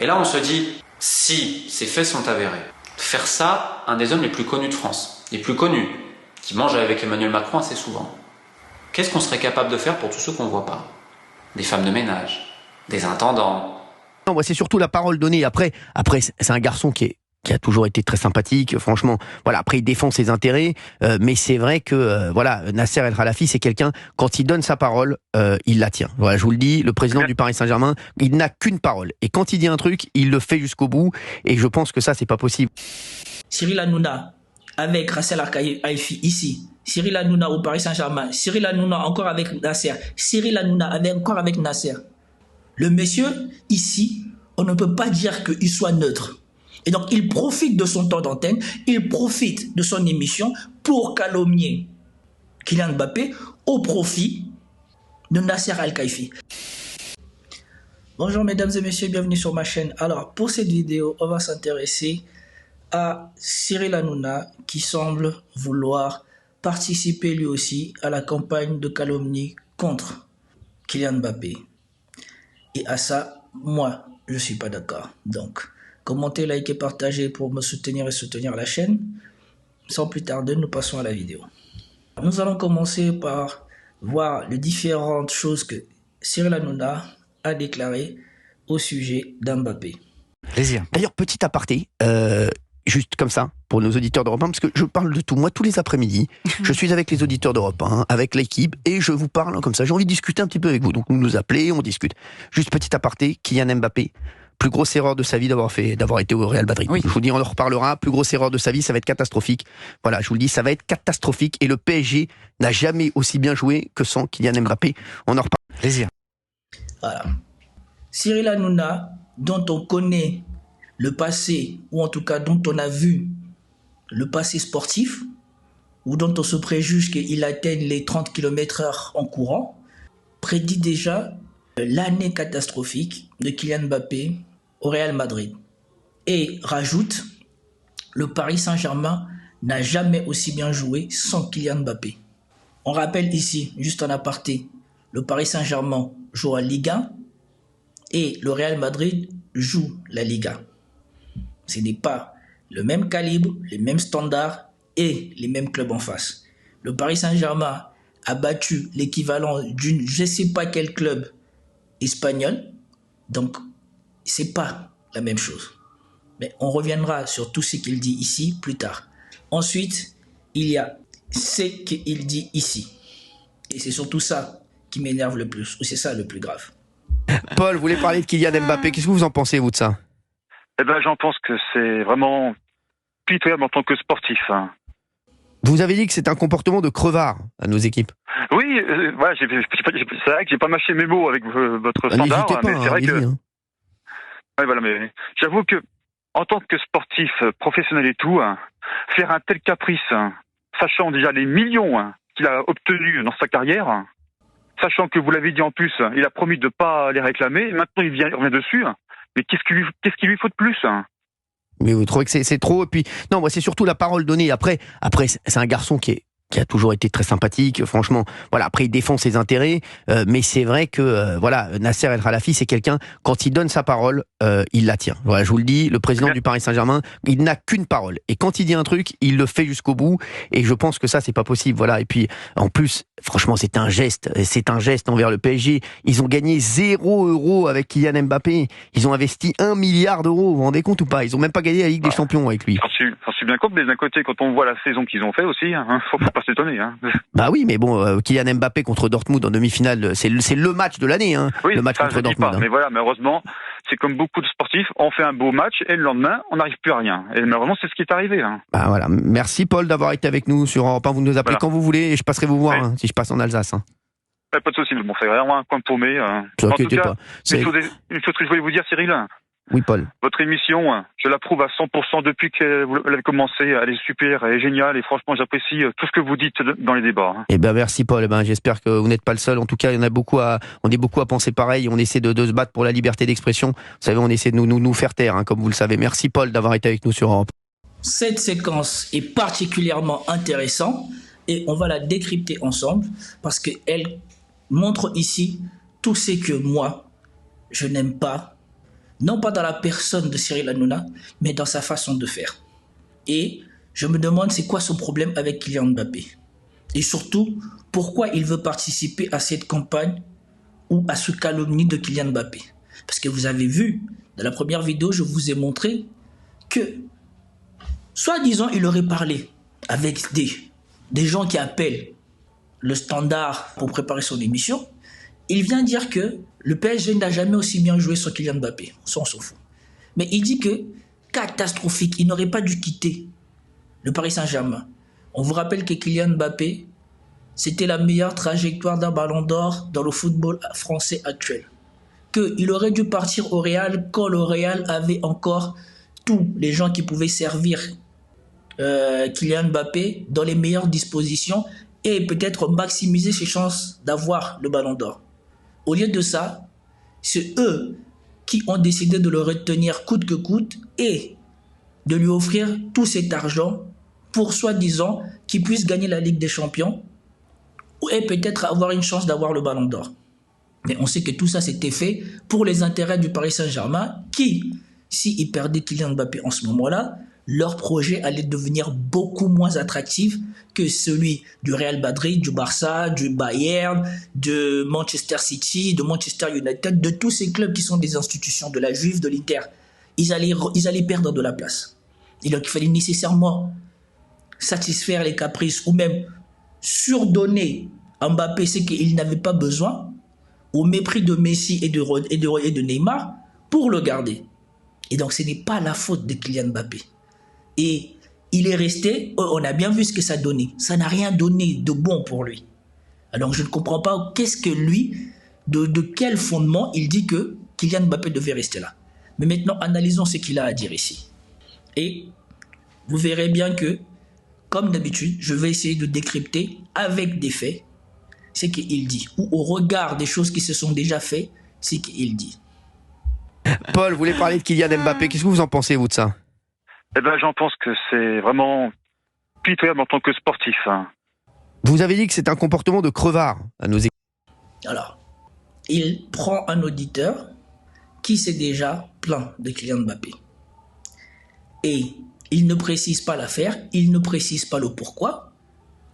Et là, on se dit, si ces faits sont avérés, faire ça, un des hommes les plus connus de France, les plus connus, qui mange avec Emmanuel Macron assez souvent, qu'est-ce qu'on serait capable de faire pour tous ceux qu'on ne voit pas? Des femmes de ménage, des intendants. Non, moi, c'est surtout la parole donnée. Après, c'est un garçon qui a toujours été très sympathique, franchement. Voilà, après il défend ses intérêts, mais c'est vrai que voilà, Nasser El Khelaifi, c'est quelqu'un, quand il donne sa parole, il la tient. Voilà, je vous le dis, le président du Paris Saint-Germain, il n'a qu'une parole, et quand il dit un truc, il le fait jusqu'au bout, et je pense que ça, c'est pas possible. Cyril Hanouna avec Nasser El Khelaifi ici, Cyril Hanouna au Paris Saint-Germain, Cyril Hanouna encore avec Nasser, Cyril Hanouna encore avec Nasser. Le monsieur ici, on ne peut pas dire qu'il soit neutre. Et donc, il profite de son temps d'antenne, il profite de son émission pour calomnier Kylian Mbappé au profit de Nasser El Khelaifi. Bonjour mesdames et messieurs, bienvenue sur ma chaîne. Alors, pour cette vidéo, on va s'intéresser à Cyril Hanouna qui semble vouloir participer lui aussi à la campagne de calomnie contre Kylian Mbappé. Et à ça, moi, je ne suis pas d'accord. Donc, commentez, likez, partagez pour me soutenir et soutenir la chaîne. Sans plus tarder, nous passons à la vidéo. Nous allons commencer par voir les différentes choses que Cyril Hanouna a déclarées au sujet d'Mbappé. Plaisir. D'ailleurs, petit aparté, juste comme ça, pour nos auditeurs d'Europe 1, parce que je parle de tout. Moi, tous les après-midi, je suis avec les auditeurs d'Europe 1, avec l'équipe, et je vous parle comme ça. J'ai envie de discuter un petit peu avec vous. Donc, vous nous appelez, on discute. Juste petit aparté, Kylian Mbappé, plus grosse erreur de sa vie d'avoir été au Real Madrid. Oui. Je vous dis, on en reparlera. Plus grosse erreur de sa vie, ça va être catastrophique. Voilà, je vous le dis, ça va être catastrophique. Et le PSG n'a jamais aussi bien joué que sans Kylian Mbappé. On en reparle. Plaisir. Voilà. Cyril Hanouna, dont on connaît le passé, ou en tout cas dont on a vu le passé sportif, ou dont on se préjuge qu'il atteigne les 30 km/h en courant, prédit déjà l'année catastrophique de Kylian Mbappé au Real Madrid. Et rajoute, le Paris Saint-Germain n'a jamais aussi bien joué sans Kylian Mbappé. On rappelle ici, juste en aparté, le Paris Saint-Germain joue en Ligue 1 et le Real Madrid joue la Liga. Ce n'est pas le même calibre, les mêmes standards et les mêmes clubs en face. Le Paris Saint-Germain a battu l'équivalent d'une je ne sais pas quel club espagnol, donc c'est pas la même chose. Mais on reviendra sur tout ce qu'il dit ici plus tard. Ensuite, il y a ce qu'il dit ici. Et c'est surtout ça qui m'énerve le plus, ou c'est ça le plus grave. Paul, vous voulez parler de Kylian Mbappé, qu'est-ce que vous en pensez, vous, de ça? Eh ben, j'en pense que c'est vraiment pitoyable en tant que sportif. Vous avez dit que c'est un comportement de crevard à nos équipes. Oui, voilà, c'est vrai que j'ai pas mâché mes mots avec votre standard, pas, mais c'est vrai que... Hein. Ouais, voilà, mais j'avoue que en tant que sportif professionnel et tout, faire un tel caprice, sachant déjà les millions qu'il a obtenus dans sa carrière, sachant que vous l'avez dit en plus, il a promis de pas les réclamer, maintenant il revient dessus, mais qu'est-ce qu'il lui faut de plus? Mais vous trouvez que c'est trop? Et puis, non, moi, c'est surtout la parole donnée. Après, c'est un garçon qui a toujours été très sympathique, franchement. Voilà, après il défend ses intérêts, mais c'est vrai que voilà, Nasser El Khelaifi, c'est quelqu'un, quand il donne sa parole, il la tient. Voilà, je vous le dis, le président du Paris Saint-Germain, il n'a qu'une parole, et quand il dit un truc, il le fait jusqu'au bout, et je pense que ça, c'est pas possible. Voilà, et puis en plus, franchement, c'est un geste envers le PSG. Ils ont gagné 0 € avec Kylian Mbappé. Ils ont investi 1 milliard d'euros. Vous vous rendez compte ou pas? Ils ont même pas gagné la Ligue des Champions avec lui. J'en suis bien compte, mais d'un côté, quand on voit la saison qu'ils ont fait aussi, faut pas s'étonner. Bah oui, mais bon, Kylian Mbappé contre Dortmund en demi-finale, c'est le match de l'année, oui, le match contre Dortmund. Mais voilà, malheureusement, c'est comme beaucoup de sportifs, on fait un beau match et le lendemain, on n'arrive plus à rien. Et malheureusement, c'est ce qui est arrivé. Bah voilà, merci Paul d'avoir été avec nous sur Europe 1. Vous nous appelez quand vous voulez et je passerai vous voir si je passe en Alsace. Pas de souci, bon, c'est vraiment un coin paumé. Ne vous inquiétez pas. Une chose que je voulais vous dire, Cyril. Oui, Paul. Votre émission, je l'approuve à 100% depuis que vous l'avez commencé. Elle est super, elle est géniale et franchement, j'apprécie tout ce que vous dites dans les débats. Eh ben merci Paul. J'espère que vous n'êtes pas le seul. En tout cas, on est beaucoup à penser pareil. On essaie de se battre pour la liberté d'expression. Vous savez, on essaie de nous faire taire, comme vous le savez. Merci Paul d'avoir été avec nous sur Europe. Cette séquence est particulièrement intéressante et on va la décrypter ensemble parce qu'elle montre ici tout ce que moi, je n'aime pas non pas dans la personne de Cyril Hanouna, mais dans sa façon de faire. Et je me demande c'est quoi son problème avec Kylian Mbappé. Et surtout, pourquoi il veut participer à cette campagne ou à ce calomnie de Kylian Mbappé. Parce que vous avez vu, dans la première vidéo, je vous ai montré que, soi-disant, il aurait parlé avec des gens qui appellent le Standard pour préparer son émission. Il vient dire que le PSG n'a jamais aussi bien joué sur Kylian Mbappé. Ça, on s'en fout. Mais il dit que, catastrophique, il n'aurait pas dû quitter le Paris Saint-Germain. On vous rappelle que Kylian Mbappé, c'était la meilleure trajectoire d'un ballon d'or dans le football français actuel. Qu'il aurait dû partir au Real quand le Real avait encore tous les gens qui pouvaient servir Kylian Mbappé dans les meilleures dispositions et peut-être maximiser ses chances d'avoir le ballon d'or. Au lieu de ça, c'est eux qui ont décidé de le retenir coûte que coûte et de lui offrir tout cet argent pour soi-disant qu'il puisse gagner la Ligue des Champions et peut-être avoir une chance d'avoir le ballon d'or. Mais on sait que tout ça c'était fait pour les intérêts du Paris Saint-Germain qui, s'ils perdaient Kylian Mbappé en ce moment-là, leur projet allait devenir beaucoup moins attractif que celui du Real Madrid, du Barça, du Bayern, de Manchester City, de Manchester United, de tous ces clubs qui sont des institutions, de la Juve, de l'Inter. Ils allaient perdre de la place. Et donc il fallait nécessairement satisfaire les caprices ou même surdonner à Mbappé ce qu'il n'avait pas besoin au mépris de Messi et de Neymar pour le garder. Et donc ce n'est pas la faute de Kylian Mbappé. Et il est resté, on a bien vu ce que ça donnait. Ça n'a rien donné de bon pour lui. Alors je ne comprends pas qu'est-ce que lui, de quel fondement il dit que Kylian Mbappé devait rester là. Mais maintenant, analysons ce qu'il a à dire ici. Et vous verrez bien que, comme d'habitude, je vais essayer de décrypter avec des faits ce qu'il dit. Ou au regard des choses qui se sont déjà faites, ce qu'il dit. Paul, vous voulez parler de Kylian Mbappé. Qu'est-ce que vous en pensez, vous, de ça ? Eh ben, j'en pense que c'est vraiment pitoyable en tant que sportif. Vous avez dit que c'est un comportement de crevard à nos équipes. Alors, il prend un auditeur qui s'est déjà plaint de Kylian Mbappé. Et il ne précise pas l'affaire, il ne précise pas le pourquoi.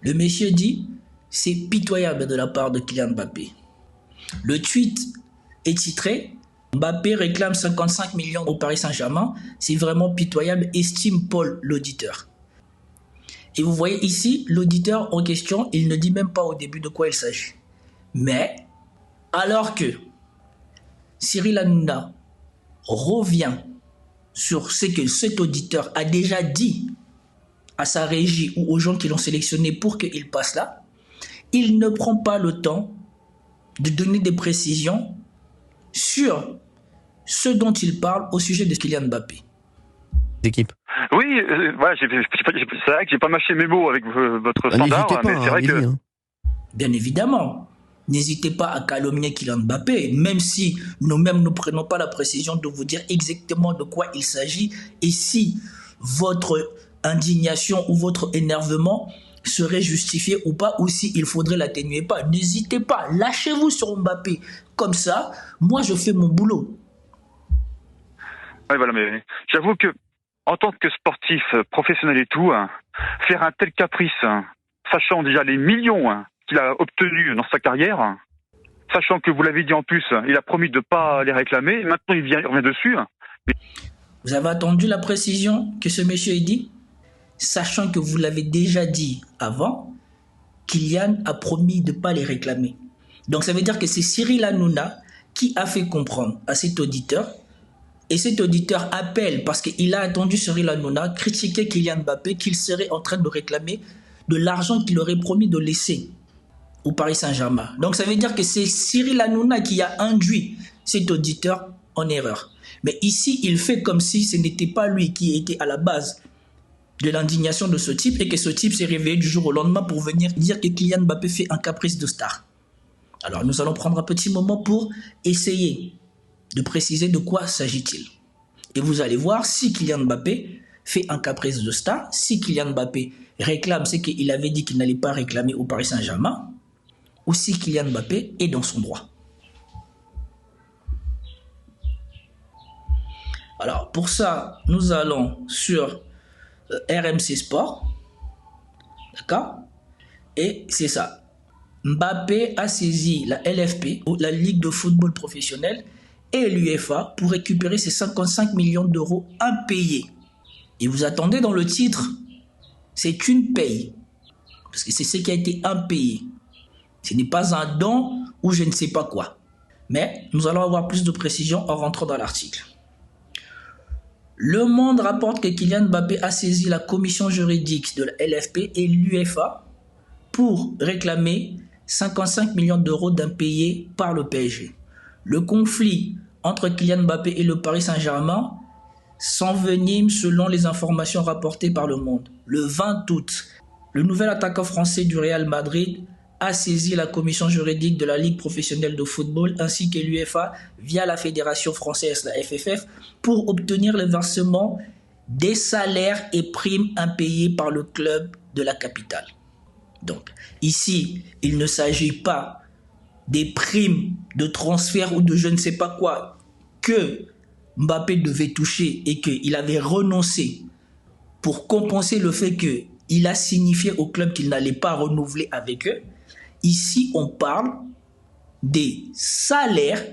Le monsieur dit, c'est pitoyable de la part de Kylian Mbappé. Le tweet est titré « Mbappé réclame 55 millions au Paris Saint-Germain, c'est vraiment pitoyable, estime Paul l'auditeur ». Et vous voyez ici, l'auditeur en question, il ne dit même pas au début de quoi il s'agit. Mais, alors que Cyril Hanouna revient sur ce que cet auditeur a déjà dit à sa régie ou aux gens qui l'ont sélectionné pour qu'il passe là, il ne prend pas le temps de donner des précisions sur ce dont il parle au sujet de Kylian Mbappé. Équipe. Oui, voilà, c'est vrai que j'ai pas mâché mes mots avec votre standard, N'hésitez pas, mais c'est vrai que... Bien évidemment, n'hésitez pas à calomnier Kylian Mbappé, même si nous-mêmes ne prenons pas la précision de vous dire exactement de quoi il s'agit et si votre indignation ou votre énervement serait justifié ou pas, ou si il faudrait l'atténuer pas. N'hésitez pas, lâchez-vous sur Mbappé. Comme ça, moi je fais mon boulot. Oui, voilà, mais j'avoue que en tant que sportif professionnel et tout, faire un tel caprice, sachant déjà les millions qu'il a obtenus dans sa carrière, sachant que vous l'avez dit en plus, il a promis de ne pas les réclamer, et maintenant il revient dessus. Vous avez entendu la précision que ce monsieur a dit ? Sachant que vous l'avez déjà dit avant, Kylian a promis de ne pas les réclamer. Donc ça veut dire que c'est Cyril Hanouna qui a fait comprendre à cet auditeur, et cet auditeur appelle parce qu'il a entendu Cyril Hanouna critiquer Kylian Mbappé qu'il serait en train de réclamer de l'argent qu'il aurait promis de laisser au Paris Saint-Germain. Donc ça veut dire que c'est Cyril Hanouna qui a induit cet auditeur en erreur. Mais ici, il fait comme si ce n'était pas lui qui était à la base de l'indignation de ce type et que ce type s'est réveillé du jour au lendemain pour venir dire que Kylian Mbappé fait un caprice de star. Alors nous allons prendre un petit moment pour essayer de préciser de quoi s'agit-il. Et vous allez voir si Kylian Mbappé fait un caprice de star, si Kylian Mbappé réclame ce qu'il avait dit qu'il n'allait pas réclamer au Paris Saint-Germain, ou si Kylian Mbappé est dans son droit. Alors, pour ça, nous allons sur RMC Sport. D'accord? Et c'est ça. Mbappé a saisi la LFP, la Ligue de football professionnel, et l'UEFA pour récupérer ces 55 millions d'euros impayés. Et vous attendez dans le titre, c'est une paye. Parce que c'est ce qui a été impayé. Ce n'est pas un don ou je ne sais pas quoi. Mais nous allons avoir plus de précision en rentrant dans l'article. Le Monde rapporte que Kylian Mbappé a saisi la commission juridique de la LFP et l'UEFA pour réclamer 55 millions d'euros d'impayés par le PSG. Le conflit entre Kylian Mbappé et le Paris Saint-Germain s'envenime selon les informations rapportées par Le Monde. Le 20 août, le nouvel attaquant français du Real Madrid a saisi la commission juridique de la Ligue professionnelle de football ainsi que l'UEFA via la Fédération française, la FFF, pour obtenir le versement des salaires et primes impayés par le club de la capitale. Donc, ici, il ne s'agit pas des primes de transfert ou de je ne sais pas quoi que Mbappé devait toucher et qu'il avait renoncé pour compenser le fait qu'il a signifié au club qu'il n'allait pas renouveler avec eux. Ici, on parle des salaires,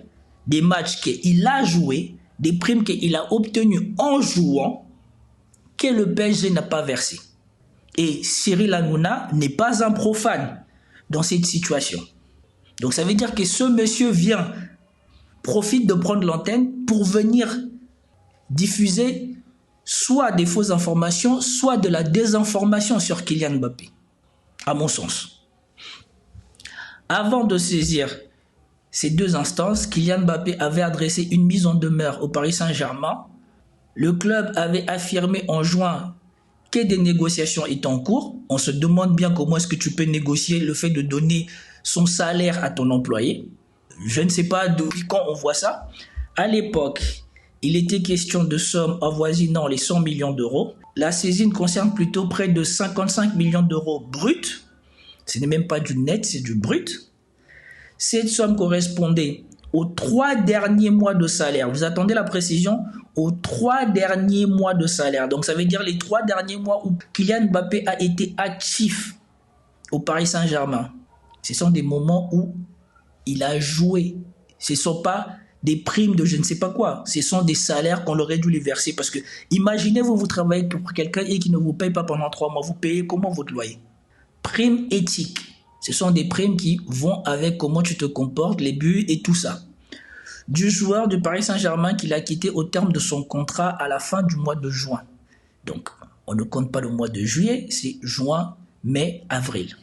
des matchs qu'il a joués, des primes qu'il a obtenues en jouant, que le PSG n'a pas versé. Et Cyril Hanouna n'est pas un profane dans cette situation. Donc ça veut dire que ce monsieur profite de prendre l'antenne pour venir diffuser soit des fausses informations, soit de la désinformation sur Kylian Mbappé, à mon sens. Avant de saisir ces deux instances, Kylian Mbappé avait adressé une mise en demeure au Paris Saint-Germain. Le club avait affirmé en juin que des négociations étaient en cours. On se demande bien comment est-ce que tu peux négocier le fait de donner son salaire à ton employé. Je ne sais pas depuis quand on voit ça. À l'époque, il était question de sommes avoisinant les 100 millions d'euros. La saisine concerne plutôt près de 55 millions d'euros bruts. Ce n'est même pas du net, c'est du brut. Cette somme correspondait aux 3 derniers mois de salaire. Vous attendez la précision? Aux 3 derniers mois de salaire. Donc ça veut dire les 3 derniers mois où Kylian Mbappé a été actif au Paris Saint-Germain. Ce sont des moments où il a joué. Ce ne sont pas des primes de je ne sais pas quoi. Ce sont des salaires qu'on aurait dû les verser. Parce que imaginez-vous, vous travaillez pour quelqu'un et qui ne vous paye pas pendant 3 mois. Vous payez comment votre loyer? Primes éthiques. Ce sont des primes qui vont avec comment tu te comportes, les buts et tout ça. Du joueur du Paris Saint-Germain qu'il a quitté au terme de son contrat à la fin du mois de juin. Donc, on ne compte pas le mois de juillet, c'est juin, mai, avril.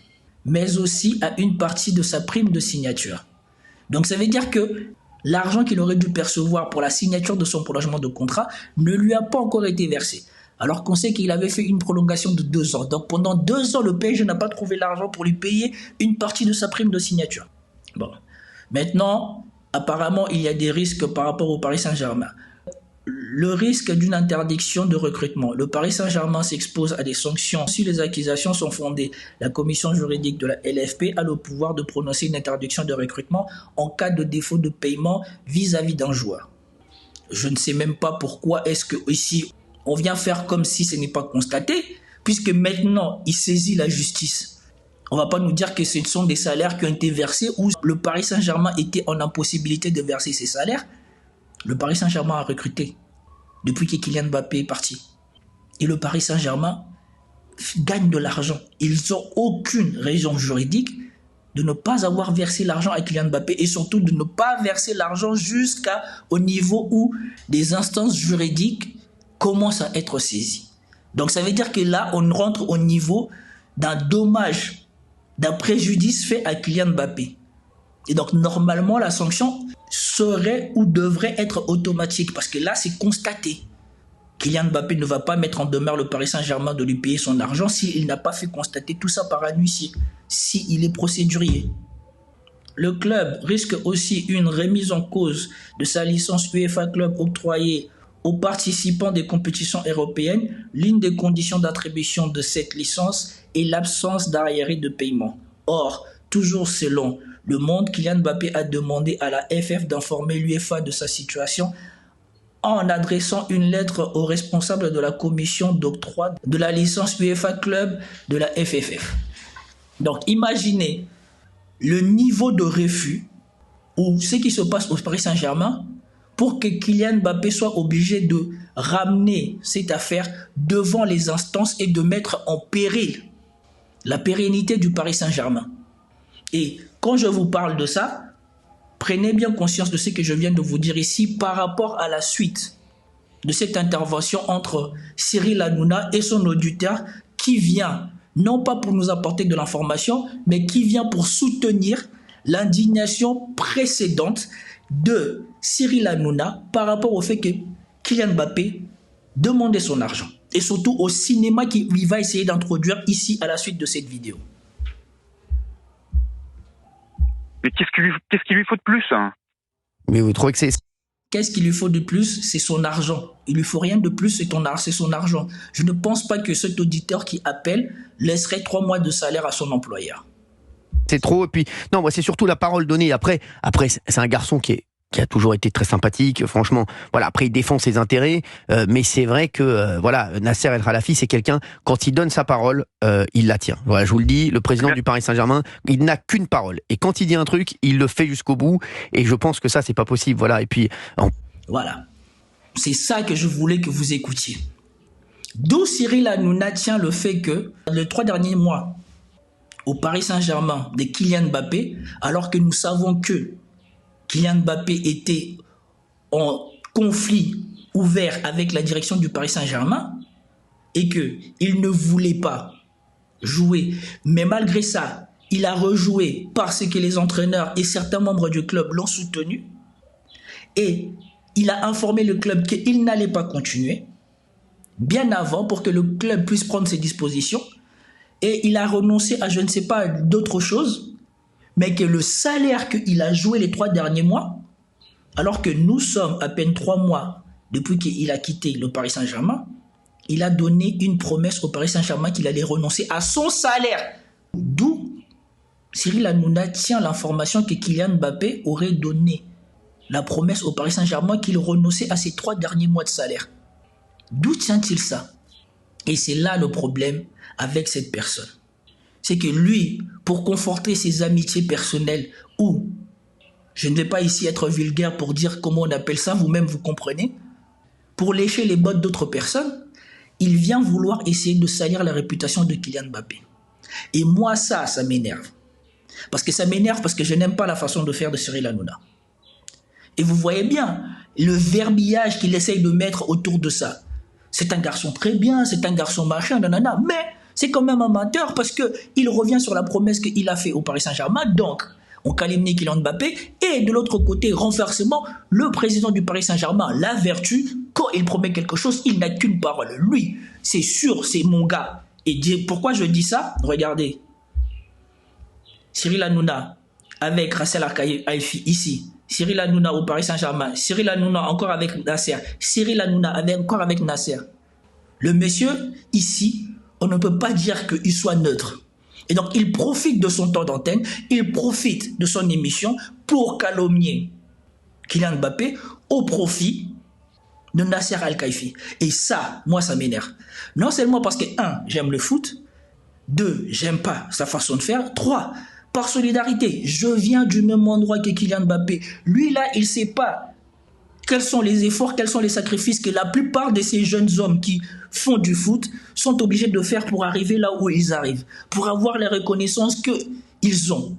Mais aussi à une partie de sa prime de signature. Donc, ça veut dire que l'argent qu'il aurait dû percevoir pour la signature de son prolongement de contrat ne lui a pas encore été versé. Alors qu'on sait qu'il avait fait une prolongation de 2 ans. Donc pendant 2 ans, le PSG n'a pas trouvé l'argent pour lui payer une partie de sa prime de signature. Bon. Maintenant, apparemment, il y a des risques par rapport au Paris Saint-Germain. Le risque d'une interdiction de recrutement. Le Paris Saint-Germain s'expose à des sanctions si les accusations sont fondées. La commission juridique de la LFP a le pouvoir de prononcer une interdiction de recrutement en cas de défaut de paiement vis-à-vis d'un joueur. Je ne sais même pas pourquoi est-ce que ici on vient faire comme si ce n'est pas constaté, puisque maintenant, il saisit la justice. On ne va pas nous dire que ce sont des salaires qui ont été versés ou le Paris Saint-Germain était en impossibilité de verser ces salaires. Le Paris Saint-Germain a recruté depuis que Kylian Mbappé est parti. Et le Paris Saint-Germain gagne de l'argent. Ils n'ont aucune raison juridique de ne pas avoir versé l'argent à Kylian Mbappé et surtout de ne pas verser l'argent jusqu'au niveau où des instances juridiques commence à être saisi. Donc ça veut dire que là, on rentre au niveau d'un dommage, d'un préjudice fait à Kylian Mbappé. Et donc normalement, la sanction serait ou devrait être automatique parce que là, c'est constaté. Kylian Mbappé ne va pas mettre en demeure le Paris Saint-Germain de lui payer son argent s'il n'a pas fait constater tout ça par un huissier, s'il est procédurier. Le club risque aussi une remise en cause de sa licence UEFA Club octroyée aux participants des compétitions européennes. L'une des conditions d'attribution de cette licence est l'absence d'arriérés de paiement. Or, toujours selon Le Monde, Kylian Mbappé a demandé à la FF d'informer l'UEFA de sa situation en adressant une lettre aux responsables de la commission d'octroi de la licence UEFA Club de la FFF. Donc imaginez le niveau de refus ou ce qui se passe au Paris Saint-Germain pour que Kylian Mbappé soit obligé de ramener cette affaire devant les instances et de mettre en péril la pérennité du Paris Saint-Germain. Et quand je vous parle de ça, prenez bien conscience de ce que je viens de vous dire ici par rapport à la suite de cette intervention entre Cyril Hanouna et son auditeur qui vient, non pas pour nous apporter de l'information, mais qui vient pour soutenir l'indignation précédente de Cyril Hanouna par rapport au fait que Kylian Mbappé demandait son argent. Et surtout au cinéma qu'il va essayer d'introduire ici à la suite de cette vidéo. Mais qu'est-ce qu'il lui faut de plus, hein? Mais vous trouvez que c'est... Qu'est-ce qu'il lui faut de plus? C'est son argent. Il lui faut rien de plus, c'est son argent. Je ne pense pas que cet auditeur qui appelle laisserait 3 mois de salaire à son employeur. C'est trop, et puis non, moi c'est surtout la parole donnée. Après c'est un garçon qui a toujours été très sympathique, franchement. Voilà, après il défend ses intérêts, mais c'est vrai que voilà, Nasser El Khelaïfi, c'est quelqu'un, quand il donne sa parole, il la tient. Voilà, je vous le dis, le président du Paris Saint-Germain, il n'a qu'une parole, et quand il dit un truc, il le fait jusqu'au bout, et je pense que ça c'est pas possible. Voilà, et puis voilà, c'est ça que je voulais que vous écoutiez. D'où Cyril Hanouna tient le fait que les 3 derniers mois au Paris Saint-Germain de Kylian Mbappé, alors que nous savons que Kylian Mbappé était en conflit ouvert avec la direction du Paris Saint-Germain et qu'il ne voulait pas jouer. Mais malgré ça, il a rejoué parce que les entraîneurs et certains membres du club l'ont soutenu. Et il a informé le club qu'il n'allait pas continuer bien avant pour que le club puisse prendre ses dispositions. Et il a renoncé à je ne sais pas d'autres choses, mais que le salaire qu'il a joué les 3 derniers mois, alors que nous sommes à peine 3 mois depuis qu'il a quitté le Paris Saint-Germain, il a donné une promesse au Paris Saint-Germain qu'il allait renoncer à son salaire. D'où Cyril Hanouna tient l'information que Kylian Mbappé aurait donné la promesse au Paris Saint-Germain qu'il renonçait à ses 3 derniers mois de salaire. D'où tient-il ça? Et c'est là le problème avec cette personne. C'est que lui, pour conforter ses amitiés personnelles, ou, je ne vais pas ici être vulgaire pour dire comment on appelle ça, vous-même vous comprenez, pour lécher les bottes d'autres personnes, il vient vouloir essayer de salir la réputation de Kylian Mbappé. Et moi, ça m'énerve. Parce que ça m'énerve parce que je n'aime pas la façon de faire de Cyril Hanouna. Et vous voyez bien le verbiage qu'il essaye de mettre autour de ça. C'est un garçon très bien, c'est un garçon machin, nanana, mais c'est quand même un menteur parce qu'il revient sur la promesse qu'il a fait au Paris Saint-Germain, donc on calomnie Kylian Mbappé, et de l'autre côté, renversement, le président du Paris Saint-Germain, la vertu, quand il promet quelque chose, il n'a qu'une parole. Lui, c'est sûr, c'est mon gars. Et pourquoi je dis ça? Regardez, Cyril Hanouna avec Racel Al-Khelaifi ici, Cyril Hanouna au Paris Saint-Germain, Cyril Hanouna encore avec Nasser, Cyril Hanouna encore avec Nasser. Le monsieur, ici, on ne peut pas dire qu'il soit neutre. Et donc, il profite de son temps d'antenne, il profite de son émission pour calomnier Kylian Mbappé au profit de Nasser Al-Khelaifi. Et ça, moi, ça m'énerve. Non seulement parce que, 1, j'aime le foot, 2, j'aime pas sa façon de faire, 3, par solidarité, je viens du même endroit que Kylian Mbappé. Lui, là, il ne sait pas quels sont les efforts, quels sont les sacrifices que la plupart de ces jeunes hommes qui font du foot sont obligés de faire pour arriver là où ils arrivent, pour avoir les reconnaissances qu'ils ont.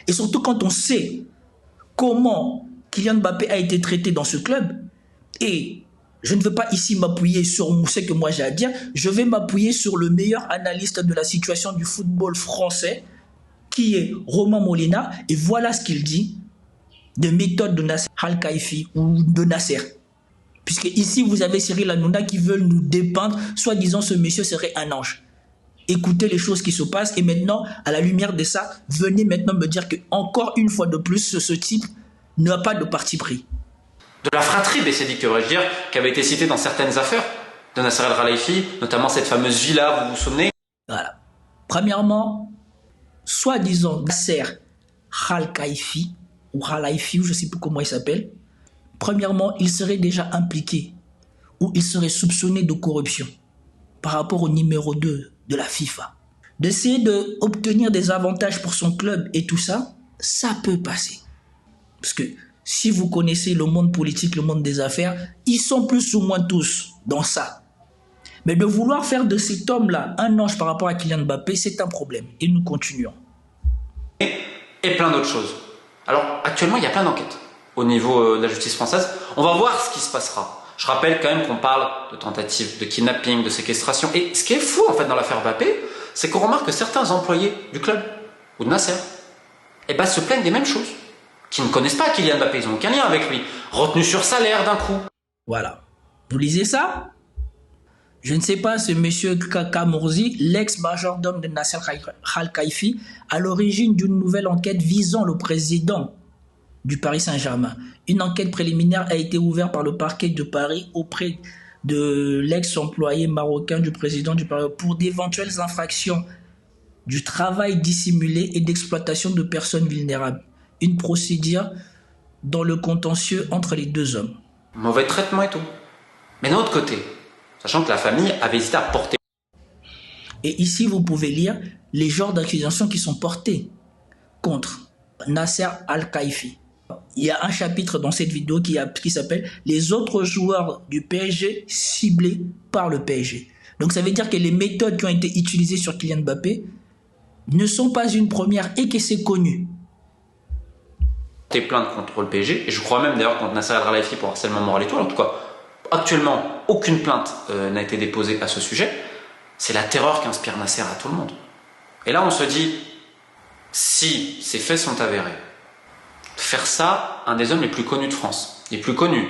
Et surtout quand on sait comment Kylian Mbappé a été traité dans ce club, et je ne veux pas ici m'appuyer sur ce que moi j'ai à dire, je vais m'appuyer sur le meilleur analyste de la situation du football français, qui est Romain Molina, et voilà ce qu'il dit de méthode de Nasser Al-Khelaifi ou de Nasser. Puisque ici, vous avez Cyril Hanouna qui veut nous dépeindre, soi-disant ce monsieur serait un ange. Écoutez les choses qui se passent, et maintenant, à la lumière de ça, venez maintenant me dire que encore une fois de plus, ce type n'a pas de parti pris. De la fratrie Bessédi, que devrais-je dire, qui avait été citée dans certaines affaires de Nasser El-Khelaïfi, notamment cette fameuse villa, vous vous souvenez? Voilà. Premièrement, soi-disant Nasser Al-Khelaifi, ou Khelaïfi, ou je ne sais plus comment il s'appelle, Premièrement, il serait déjà impliqué ou il serait soupçonné de corruption par rapport au numéro 2 de la FIFA. D'essayer d'obtenir des avantages pour son club et tout ça, ça peut passer. Parce que si vous connaissez le monde politique, le monde des affaires, ils sont plus ou moins tous dans ça. Mais de vouloir faire de cet homme-là un ange par rapport à Kylian Mbappé, c'est un problème. Et nous continuons. Et plein d'autres choses. Alors, actuellement, il y a plein d'enquêtes au niveau de la justice française. On va voir ce qui se passera. Je rappelle quand même qu'on parle de tentatives de kidnapping, de séquestration. Et ce qui est fou, en fait, dans l'affaire Mbappé, c'est qu'on remarque que certains employés du club, ou de Nasser, se plaignent des mêmes choses. Qui ne connaissent pas Kylian Mbappé, ils n'ont aucun lien avec lui. Retenu sur salaire d'un coup. Voilà. Vous lisez ça? Je ne sais pas, ce monsieur Kaka Mourzi, l'ex-majordome de Nasser Al-Khelaifi, à l'origine d'une nouvelle enquête visant le président du Paris Saint-Germain. Une enquête préliminaire a été ouverte par le parquet de Paris auprès de l'ex-employé marocain du président du Paris pour d'éventuelles infractions du travail dissimulé et d'exploitation de personnes vulnérables. Une procédure dans le contentieux entre les deux hommes. Mauvais traitement et tout. Mais d'un autre côté, sachant que la famille avait hésité à porter. Et ici, vous pouvez lire les genres d'accusations qui sont portées contre Nasser Al-Khelaifi. Il y a un chapitre dans cette vidéo qui s'appelle « Les autres joueurs du PSG ciblés par le PSG ». Donc ça veut dire que les méthodes qui ont été utilisées sur Kylian Mbappé ne sont pas une première et que c'est connu. Plainte contre le PSG, et je crois même d'ailleurs contre Nasser Al-Khelaifi pour harcèlement moral et tout. Alors, en tout cas, actuellement, aucune plainte n'a été déposée à ce sujet. C'est la terreur qu'inspire Nasser à tout le monde. Et là, on se dit, si ces faits sont avérés, faire ça, un des hommes les plus connus de France, les plus connus,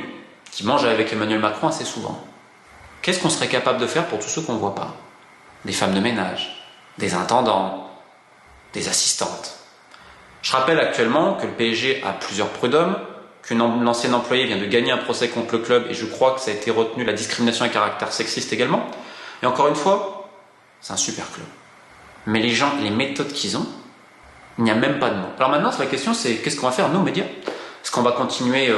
qui mange avec Emmanuel Macron assez souvent, qu'est-ce qu'on serait capable de faire pour tous ceux qu'on ne voit pas? Des femmes de ménage, des intendants, des assistantes. Je rappelle actuellement que le PSG a plusieurs prud'hommes, qu'une ancienne employée vient de gagner un procès contre le club et je crois que ça a été retenu la discrimination à caractère sexiste également. Et encore une fois, c'est un super club. Mais les gens, les méthodes qu'ils ont, il n'y a même pas de mots. Alors maintenant, la question c'est qu'est-ce qu'on va faire, nous, médias? Est-ce qu'on va continuer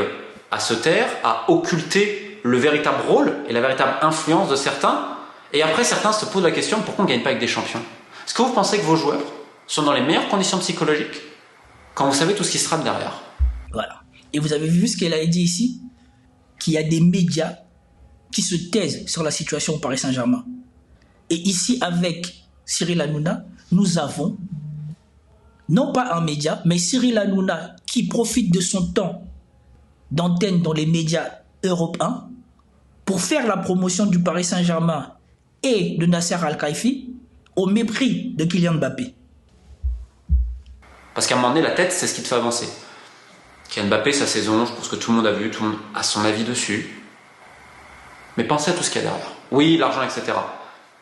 à se taire, à occulter le véritable rôle et la véritable influence de certains? Et après, certains se posent la question pourquoi on ne gagne pas avec des champions? Est-ce que vous pensez que vos joueurs sont dans les meilleures conditions psychologiques quand vous savez tout ce qui se trame derrière? Voilà. Et vous avez vu ce qu'elle a dit ici? Qu'il y a des médias qui se taisent sur la situation au Paris Saint-Germain. Et ici, avec Cyril Hanouna, nous avons, non pas un média, mais Cyril Hanouna qui profite de son temps d'antenne dans les médias européens pour faire la promotion du Paris Saint-Germain et de Nasser Al-Khelaifi au mépris de Kylian Mbappé. Parce qu'à un moment donné, la tête, c'est ce qui te fait avancer. Kylian Mbappé, sa saison, je pense que tout le monde a vu, tout le monde a son avis dessus. Mais pensez à tout ce qu'il y a derrière. Oui, l'argent, etc.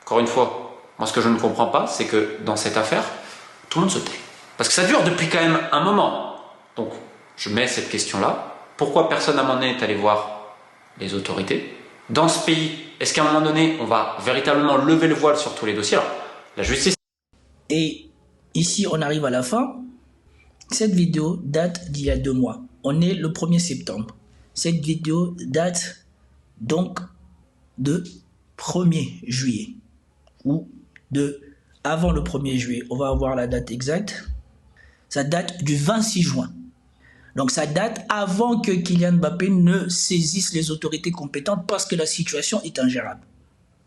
Encore une fois, moi ce que je ne comprends pas, c'est que dans cette affaire, tout le monde se tait. Parce que ça dure depuis quand même un moment. Donc, je mets cette question-là. Pourquoi personne à un moment donné est allé voir les autorités? Dans ce pays, est-ce qu'à un moment donné, on va véritablement lever le voile sur tous les dossiers? Alors, la justice... Et ici, on arrive à la fin. Cette vidéo date d'il y a 2 mois. On est le 1er septembre. Cette vidéo date donc de 1er juillet. Ou de avant le 1er juillet. On va avoir la date exacte. Ça date du 26 juin. Donc ça date avant que Kylian Mbappé ne saisisse les autorités compétentes parce que la situation est ingérable.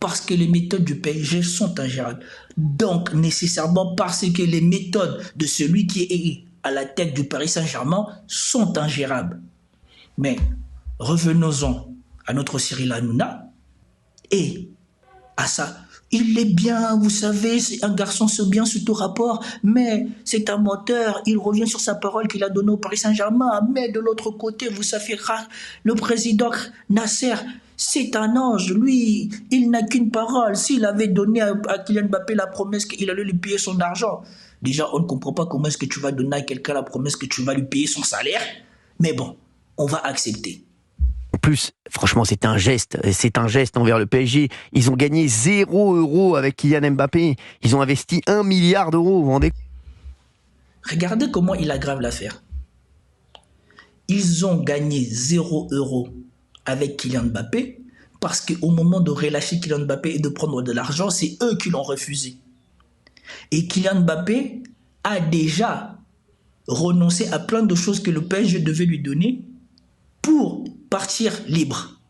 Parce que les méthodes du PSG sont ingérables. Donc nécessairement parce que les méthodes de celui qui est à la tête du Paris Saint-Germain sont ingérables. Mais revenons-en à notre Cyril Hanouna et à ça. Il est bien, vous savez, c'est un garçon c'est bien sous tout rapport, mais c'est un menteur. Il revient sur sa parole qu'il a donnée au Paris Saint-Germain. Mais de l'autre côté, vous savez, le président Nasser, c'est un ange. Lui, il n'a qu'une parole. S'il avait donné à Kylian Mbappé la promesse qu'il allait lui payer son argent, déjà, on ne comprend pas comment est-ce que tu vas donner à quelqu'un la promesse que tu vas lui payer son salaire. Mais bon, on va accepter. En plus, franchement, c'est un geste envers le PSG. Ils ont gagné 0 € avec Kylian Mbappé. Ils ont investi 1 milliard d'euros, vous vous rendez? Regardez comment il aggrave l'affaire. ils ont gagné 0 € avec Kylian Mbappé parce qu'au moment de relâcher Kylian Mbappé et de prendre de l'argent, c'est eux qui l'ont refusé. Et Kylian Mbappé a déjà renoncé à plein de choses que le PSG devait lui donner pour partir libre.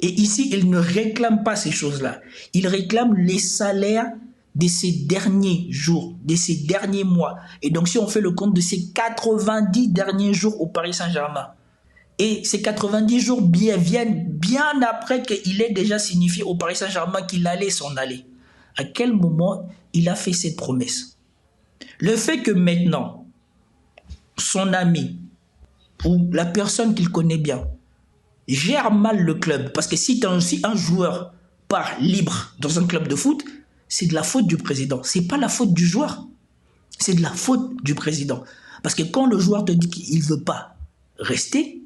Et ici, il ne réclame pas ces choses-là. Il réclame les salaires de ces derniers jours, de ces derniers mois. Et donc, si on fait le compte de ces 90 derniers jours au Paris Saint-Germain, et ces 90 jours viennent bien après qu'il ait déjà signifié au Paris Saint-Germain qu'il allait s'en aller. À quel moment il a fait cette promesse? Le fait que maintenant, son ami ou la personne qu'il connaît bien gère mal le club, parce que si un joueur part libre dans un club de foot, c'est de la faute du président. C'est pas la faute du joueur, c'est de la faute du président. Parce que quand le joueur te dit qu'il veut pas rester,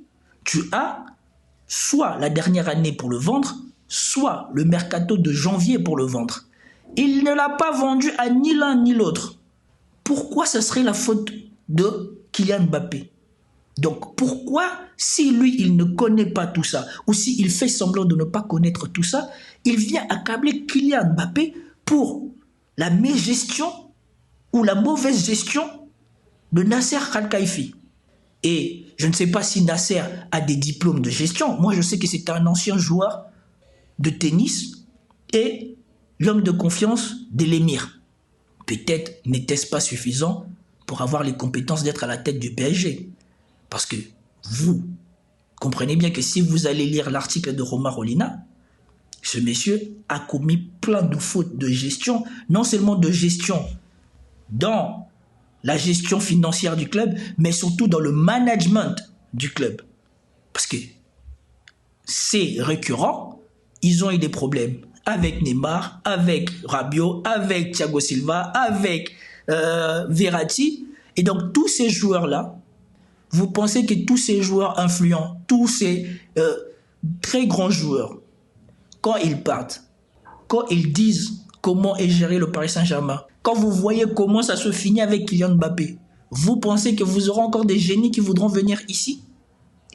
tu as soit la dernière année pour le vendre, soit le mercato de janvier pour le vendre. Il ne l'a pas vendu à ni l'un ni l'autre. Pourquoi ce serait la faute de Kylian Mbappé? Donc pourquoi, si lui il ne connaît pas tout ça, ou s'il fait semblant de ne pas connaître tout ça, il vient accabler Kylian Mbappé pour la mégestion ou la mauvaise gestion de Nasser Khelaifi? Et je ne sais pas si Nasser a des diplômes de gestion. Moi je sais que c'est un ancien joueur de tennis et l'homme de confiance de l'émir. Peut-être n'était-ce pas suffisant pour avoir les compétences d'être à la tête du PSG. Parce que vous comprenez bien que si vous allez lire l'article de Roma Rolina, ce monsieur a commis plein de fautes de gestion, non seulement de gestion dans la gestion financière du club, mais surtout dans le management du club. Parce que c'est récurrent, ils ont eu des problèmes avec Neymar, avec Rabiot, avec Thiago Silva, avec Verratti. Et donc tous ces joueurs-là, vous pensez que tous ces joueurs influents, tous ces très grands joueurs, quand ils partent, quand ils disent comment est géré le Paris Saint-Germain, quand vous voyez comment ça se finit avec Kylian Mbappé, vous pensez que vous aurez encore des génies qui voudront venir ici?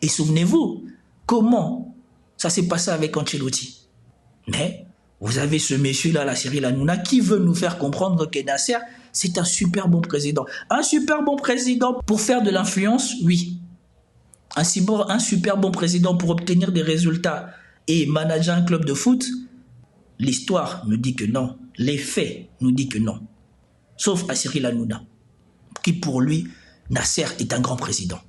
Et souvenez-vous, comment ça s'est passé avec Ancelotti? Mais vous avez ce monsieur-là, la Cyril Hanouna, qui veut nous faire comprendre que Nasser, c'est un super bon président. Un super bon président pour faire de l'influence, oui. Un super bon président pour obtenir des résultats et manager un club de foot, l'histoire nous dit que non. Les faits nous disent que non. Sauf à Cyril Hanouna, qui pour lui, Nasser est un grand président.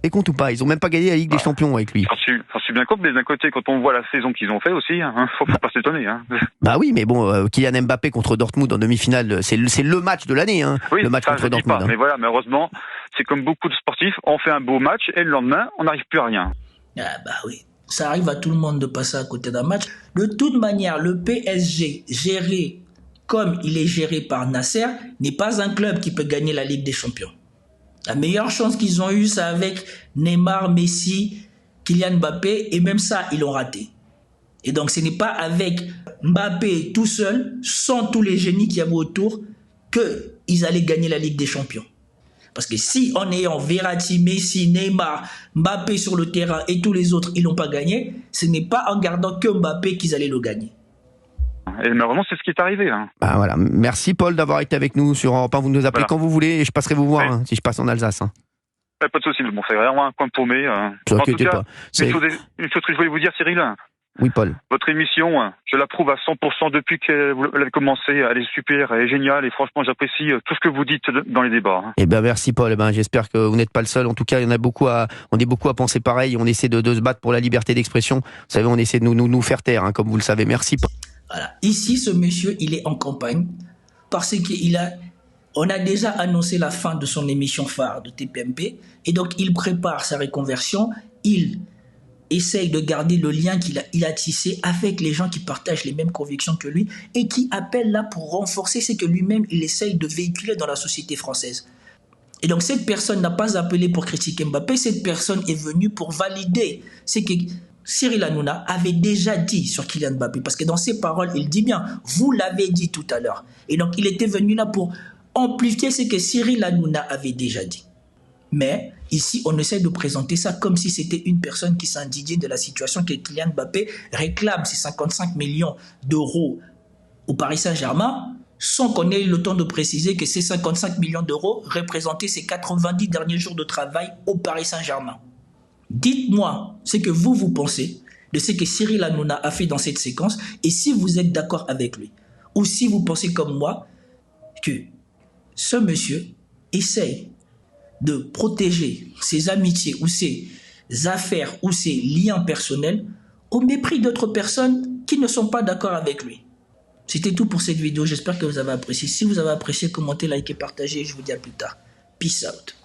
Et compte ou pas, ils ont même pas gagné la Ligue des Champions avec lui. J'en suis bien compte, mais d'un côté, quand on voit la saison qu'ils ont fait aussi, faut pas s'étonner. Bah oui, mais bon, Kylian Mbappé contre Dortmund en demi-finale, c'est le match de l'année, oui, le match ça, contre Dortmund. Mais voilà, malheureusement, c'est comme beaucoup de sportifs, on fait un beau match et le lendemain, on n'arrive plus à rien. Ah bah oui, ça arrive à tout le monde de passer à côté d'un match. De toute manière, le PSG géré comme il est géré par Nasser n'est pas un club qui peut gagner la Ligue des Champions. La meilleure chance qu'ils ont eue, c'est avec Neymar, Messi, Kylian Mbappé, et même ça, ils l'ont raté. Et donc, ce n'est pas avec Mbappé tout seul, sans tous les génies qu'il y avait autour, qu'ils allaient gagner la Ligue des Champions. Parce que si en ayant Verratti, Messi, Neymar, Mbappé sur le terrain et tous les autres, ils n'ont pas gagné, ce n'est pas en gardant que Mbappé qu'ils allaient le gagner. Et malheureusement, c'est ce qui est arrivé. Bah voilà. Merci Paul d'avoir été avec nous sur Europe 1. Vous nous appelez quand vous voulez et je passerai vous voir si je passe en Alsace. Pas de souci, bon, c'est vraiment un coin paumé. En tout cas, une chose que je voulais vous dire, Cyril. Oui, Paul. Votre émission, je l'approuve à 100% depuis que vous l'avez commencé. Elle est super, elle est géniale et franchement, j'apprécie tout ce que vous dites dans les débats. Eh ben merci Paul. j'espère que vous n'êtes pas le seul. En tout cas, on est beaucoup à penser pareil. On essaie de se battre pour la liberté d'expression. Vous savez, on essaie de nous faire taire, comme vous le savez. Merci Paul. Voilà. Ici, ce monsieur, il est en campagne parce on a déjà annoncé la fin de son émission phare de TPMP et donc il prépare sa reconversion. Il essaye de garder le lien qu'il a tissé avec les gens qui partagent les mêmes convictions que lui et qui appellent là pour renforcer ce que lui-même il essaye de véhiculer dans la société française. Et donc cette personne n'a pas appelé pour critiquer Mbappé, cette personne est venue pour valider ce que Cyril Hanouna avait déjà dit sur Kylian Mbappé, parce que dans ses paroles, il dit bien, vous l'avez dit tout à l'heure. Et donc, il était venu là pour amplifier ce que Cyril Hanouna avait déjà dit. Mais Ici, on essaie de présenter ça comme si c'était une personne qui s'indignait de la situation que Kylian Mbappé réclame ses 55 millions d'euros au Paris Saint-Germain, sans qu'on ait eu le temps de préciser que ces 55 millions d'euros représentaient ses 90 derniers jours de travail au Paris Saint-Germain. Dites-moi ce que vous pensez de ce que Cyril Hanouna a fait dans cette séquence et si vous êtes d'accord avec lui. Ou si vous pensez comme moi que ce monsieur essaye de protéger ses amitiés ou ses affaires ou ses liens personnels au mépris d'autres personnes qui ne sont pas d'accord avec lui. C'était tout pour cette vidéo. J'espère que vous avez apprécié. Si vous avez apprécié, commentez, likez, partagez. Je vous dis à plus tard. Peace out.